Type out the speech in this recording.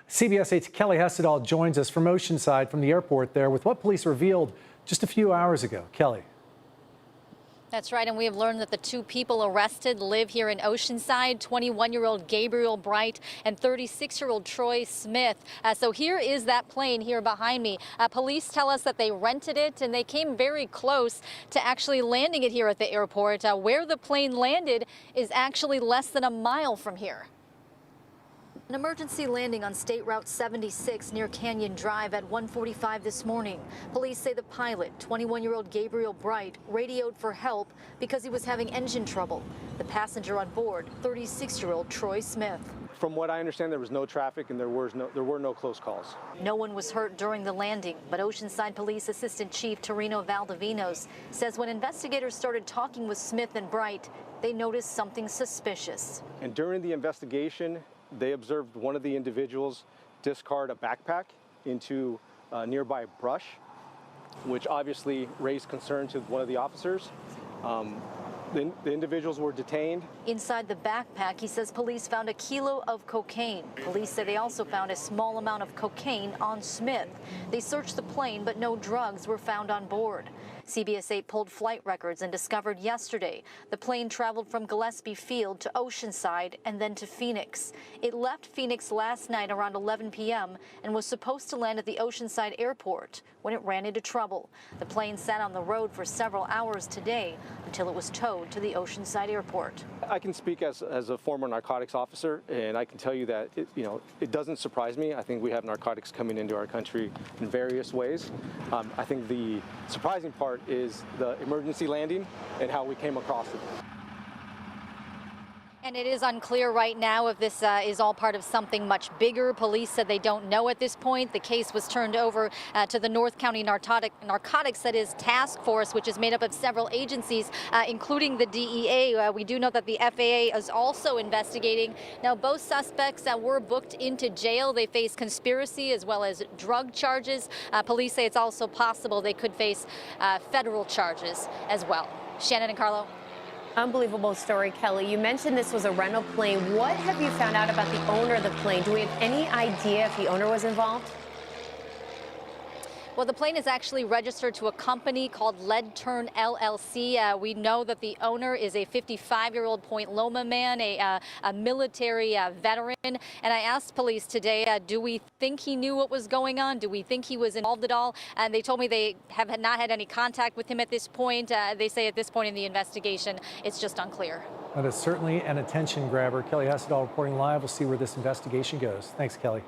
CBS 8's Kelly Hessedall joins us from Oceanside from the airport there with what police revealed just a few hours ago. Kelly. That's right, and we have learned that the two people arrested live here in Oceanside, 21-year-old Gabriel Breit and 36-year-old Troy Smith. So here is that plane here behind me. Police tell us that they rented it and they came very close to actually landing it here at the airport. Where the plane landed is actually less than a mile from here. An emergency landing on State Route 76 near Canyon Drive at 1:45 this morning. Police say the pilot, 21-year-old Gabriel Breit, radioed for help because he was having engine trouble. The passenger on board, 36-year-old Troy Smith. From what I understand, there was no traffic and there were no close calls. No one was hurt during the landing, but Oceanside Police Assistant Chief Torino Valdivinos says when investigators started talking with Smith and Breit, they noticed something suspicious. And during the investigation, they observed one of the individuals discard a backpack into nearby brush, which obviously raised concern to one of the officers. The individuals were detained. Inside the backpack, he says police found 1 kilo of cocaine. Police say they also found a small amount of cocaine on Smith. They searched the plane, but no drugs were found on board. CBS 8 pulled flight records and discovered yesterday the plane traveled from Gillespie Field to Oceanside and then to Phoenix. It left Phoenix last night around 11 p.m. and was supposed to land at the Oceanside airport when it ran into trouble. The plane sat on the road for several hours today until it was towed to the Oceanside airport. I can speak as a former narcotics officer, and I can tell you that it doesn't surprise me. I think we have narcotics coming into our country in various ways. I think the surprising part is the emergency landing and how we came across it. And it is unclear right now if this is all part of something much bigger. Police said they don't know at this point. The case was turned over to the North County Narcotics Task Force, which is made up of several agencies, including the DEA. We do know that the FAA is also investigating. Now, both suspects were booked into jail. They face conspiracy as well as drug charges. Police say it's also possible they could face federal charges as well. Shannon and Carlo. Unbelievable story, Kelly. You mentioned this was a rental plane. What have you found out about the owner of the plane? Do we have any idea if the owner was involved? Well, the plane is actually registered to a company called Lead Turn LLC. We know that the owner is a 55-year-old Point Loma man, a military veteran. And I asked police today, do we think he knew what was going on? Do we think he was involved at all? And they told me they have not had any contact with him at this point. They say at this point in the investigation, it's just unclear. That is certainly an attention grabber. Kelly Hessedall reporting live. We'll see where this investigation goes. Thanks, Kelly.